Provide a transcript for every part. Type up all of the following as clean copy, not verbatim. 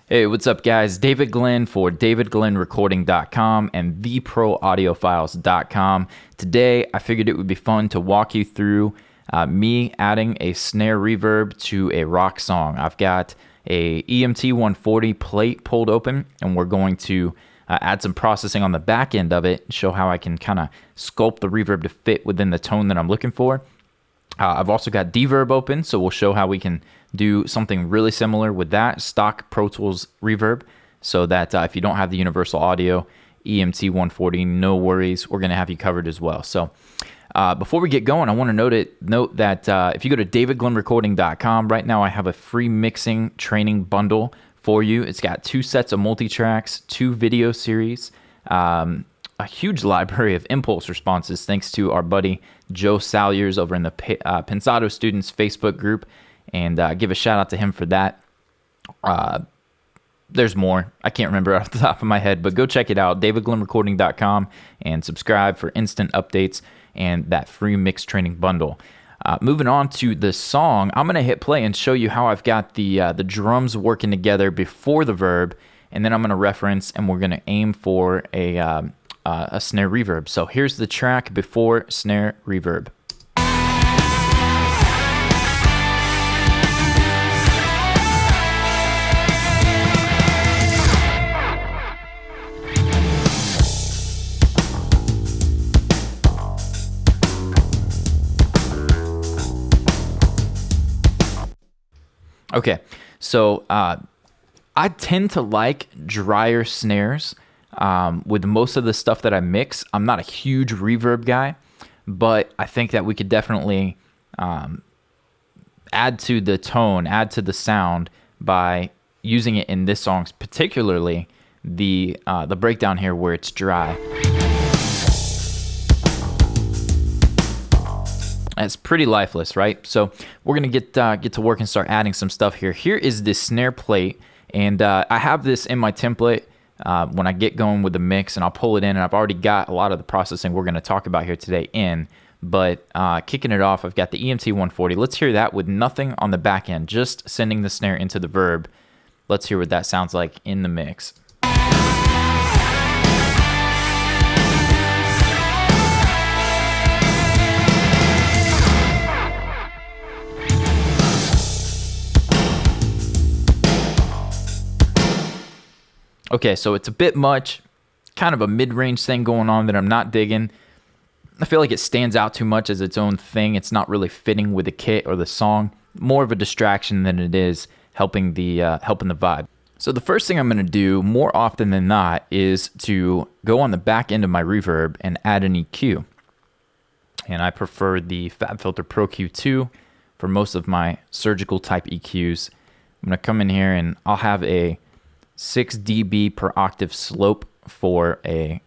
Hey, what's up, guys? David Glenn for davidglennrecording.com and theproaudiofiles.com. Today, I figured it would be fun to walk you through me adding a snare reverb to a rock song. I've got a EMT 140 plate pulled open, and we're going to add some processing on the back end of it, show how I can kind of sculpt the reverb to fit within the tone that I'm looking for. I've also got D-Verb open, so we'll show how we can do something really similar with that stock Pro Tools reverb, so that if you don't have the Universal Audio EMT 140, no worries, we're going to have you covered as well. So before we get going, I want to note that if you go to davidglennrecording.com, right now I have a free mixing training bundle for you. It's got 2 sets of multi-tracks, 2 video series, a huge library of impulse responses thanks to our buddy Joe Salyers over in the Pensado Students Facebook group, and give a shout out to him for that. There's more. I can't remember off the top of my head, but go check it out, davidglennrecording.com, and subscribe for instant updates and that free mix training bundle. Moving on to the song, I'm going to hit play and show you how I've got the drums working together before the verb, and then I'm going to reference and we're going to aim for a snare reverb. So here's the track before snare reverb. Okay, so I tend to like drier snares with most of the stuff that I mix. I'm not a huge reverb guy, but I think that we could definitely add to the tone, add to the sound by using it in this song, particularly the breakdown here where it's dry. It's pretty lifeless, right? So we're gonna get to work and start adding some stuff here. Here is this snare plate, and I have this in my template when I get going with the mix, and I'll pull it in, and I've already got a lot of the processing we're gonna talk about here today in. But kicking it off, I've got the EMT 140. Let's hear that with nothing on the back end, just sending the snare into the verb. Let's hear what that sounds like in the mix. Okay, so it's a bit much, kind of a mid-range thing going on that I'm not digging. I feel like it stands out too much as its own thing. It's not really fitting with the kit or the song. More of a distraction than it is helping the vibe. So the first thing I'm going to do more often than not is to go on the back end of my reverb and add an EQ. And I prefer the FabFilter Pro Q2 for most of my surgical type EQs. I'm going to come in here and I'll have a 6 dB per octave slope for a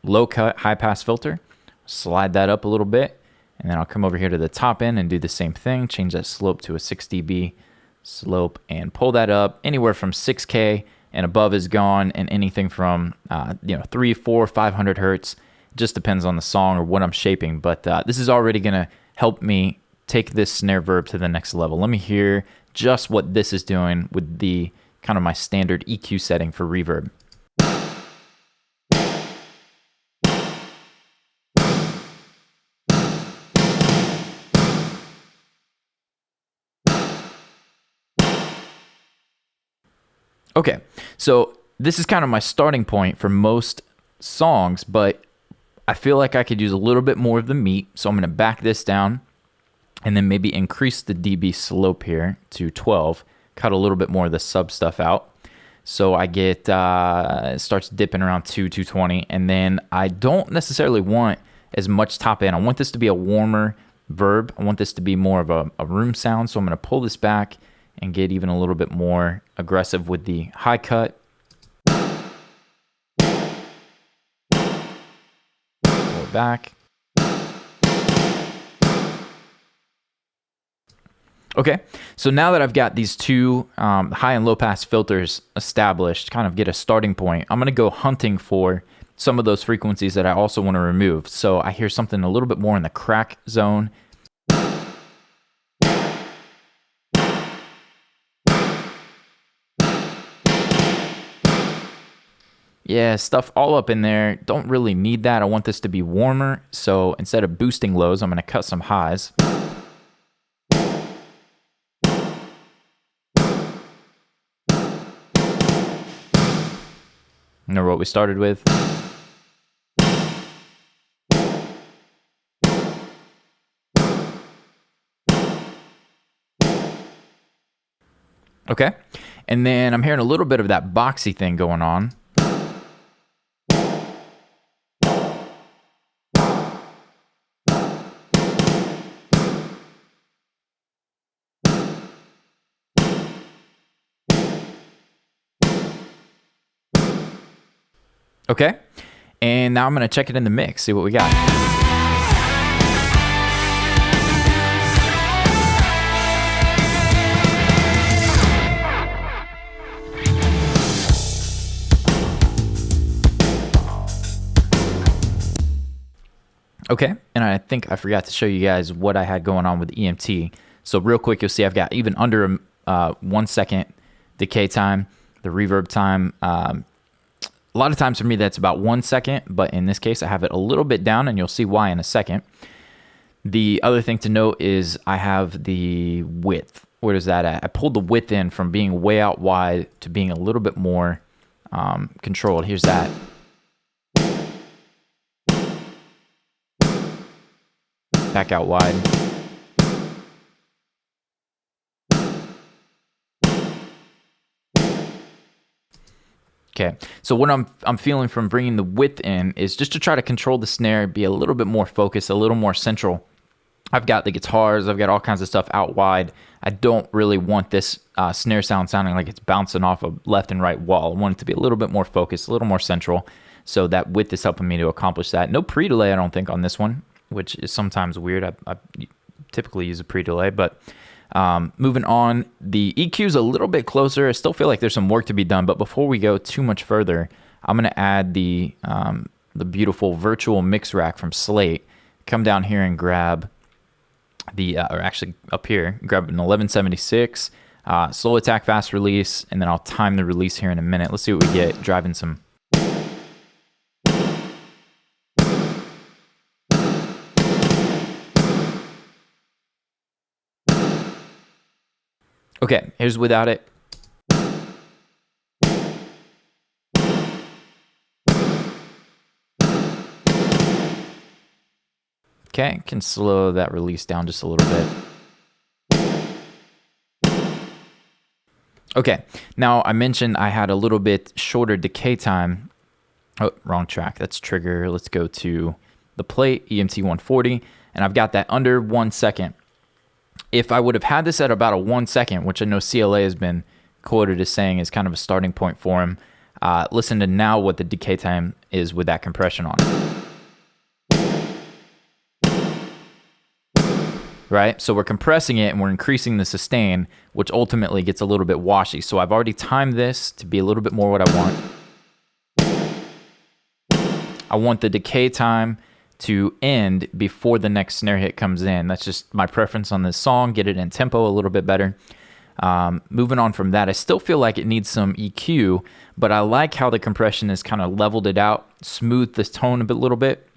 low cut high pass filter. Slide that up a little bit, and then I'll come over here to the top end and do the same thing. Change that slope to a 6 dB slope and pull that up. Anywhere from 6K and above is gone, and anything from 3, 4, 500 hertz. Just depends on the song or what I'm shaping, but this is already gonna help me take this snare verb to the next level. Let me hear just what this is doing with the kind of my standard EQ setting for reverb. Okay, so this is kind of my starting point for most songs, but I feel like I could use a little bit more of the meat, so I'm going to back this down and then maybe increase the dB slope here to 12, cut a little bit more of the sub stuff out. So I get, it starts dipping around 220, and then I don't necessarily want as much top end. I want this to be a warmer verb. I want this to be more of a room sound, so I'm going to pull this back and get even a little bit more aggressive with the high cut. Pull it back. Okay, so now that I've got these two high and low pass filters established, kind of get a starting point, I'm gonna go hunting for some of those frequencies that I also wanna remove. So I hear something a little bit more in the crack zone. Yeah, stuff all up in there. Don't really need that. I want this to be warmer. So instead of boosting lows, I'm going to cut some highs. Remember what we started with? Okay. And then I'm hearing a little bit of that boxy thing going on. Okay. And now I'm going to check it in the mix, see what we got. Okay, and I think I forgot to show you guys what I had going on with the EMT. So real quick, you'll see I've got even under 1 second decay time, the reverb time. A lot of times for me, that's about 1 second, but in this case, I have it a little bit down, and you'll see why in a second. The other thing to note is I have the width. Where is that at? I pulled the width in from being way out wide to being a little bit more controlled. Here's that. Back out wide. Okay, so what I'm feeling from bringing the width in is just to try to control the snare, be a little bit more focused, a little more central. I've got the guitars, I've got all kinds of stuff out wide. I don't really want this snare sound sounding like it's bouncing off a left and right wall. I want it to be a little bit more focused, a little more central. So that width is helping me to accomplish that. No pre-delay, I don't think, on this one, which is sometimes weird. I typically use a pre-delay, but moving on, the EQ is a little bit closer. I still feel like there's some work to be done, but before we go too much further, I'm going to add the beautiful virtual mix rack from Slate. Come down here and grab the, or actually up here, grab an 1176, slow attack, fast release, and then I'll time the release here in a minute. Let's see what we get driving some. Okay, here's without it. Okay, can slow that release down just a little bit. Okay, now I mentioned I had a little bit shorter decay time. Oh, wrong track. That's trigger. Let's go to the plate, EMT 140, and I've got that under 1 second. If I would have had this at about a 1 second, which I know CLA has been quoted as saying is kind of a starting point for him, listen to now what the decay time is with that compression on. Right? So we're compressing it and we're increasing the sustain, which ultimately gets a little bit washy. So I've already timed this to be a little bit more what I want. I want the decay time to end before the next snare hit comes in. That's just my preference on this song. Get it in tempo a little bit better. Moving on from that, I still feel like it needs some EQ, but I like how the compression has kind of leveled it out, smoothed this tone a little bit.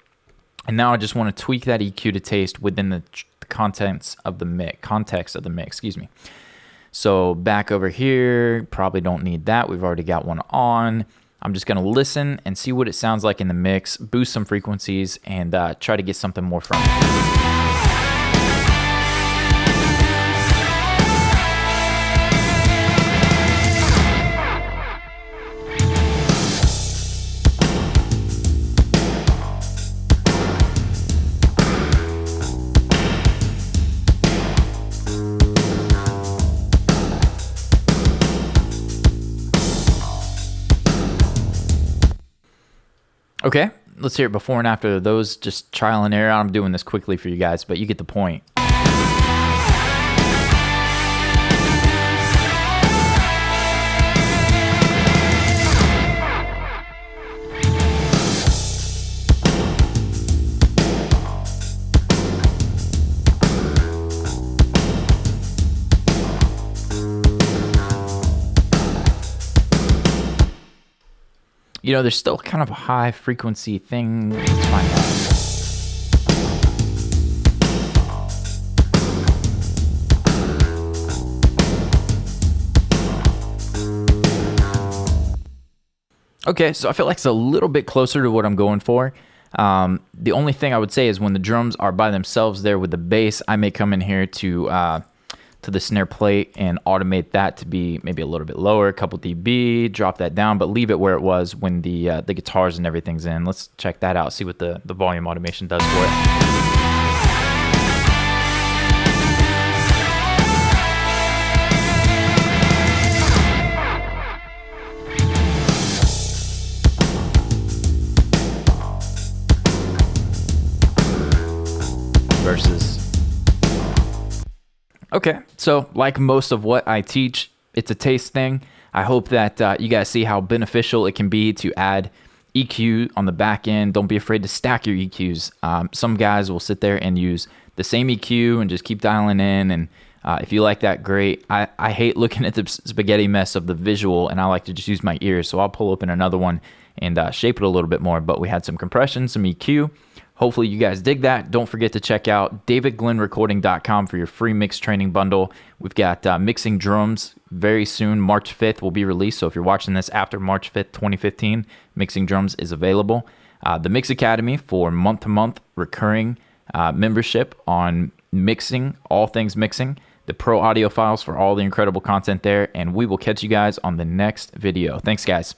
And now I just want to tweak that EQ to taste within the context of the mix, excuse me. So back over here, probably don't need that. We've already got one on. I'm just going to listen and see what it sounds like in the mix, boost some frequencies, and try to get something more from it. Okay, let's hear it before and after those, just trial and error. I'm doing this quickly for you guys, but you get the point. You know, there's still kind of a high frequency thing. Let's find out. Okay, so I feel like it's a little bit closer to what I'm going for. The only thing I would say is when the drums are by themselves there with the bass, I may come in here to the snare plate and automate that to be maybe a little bit lower, a couple dB, drop that down, but leave it where it was when the guitars and everything's in. Let's check that out, see what the volume automation does for it. Versus. Okay, so like most of what I teach, it's a taste thing. I hope that you guys see how beneficial it can be to add EQ on the back end. Don't be afraid to stack your EQs. Some guys will sit there and use the same EQ and just keep dialing in, and if you like that, great. I hate looking at the spaghetti mess of the visual, and I like to just use my ears, so I'll pull open another one and shape it a little bit more. But we had some compression, some EQ. Hopefully you guys dig that. Don't forget to check out davidglennrecording.com for your free mix training bundle. We've got mixing drums very soon. March 5th will be released. So if you're watching this after March 5th, 2015, mixing drums is available. The Mix Academy for month-to-month recurring membership on mixing, all things mixing. The pro audio files for all the incredible content there. And we will catch you guys on the next video. Thanks, guys.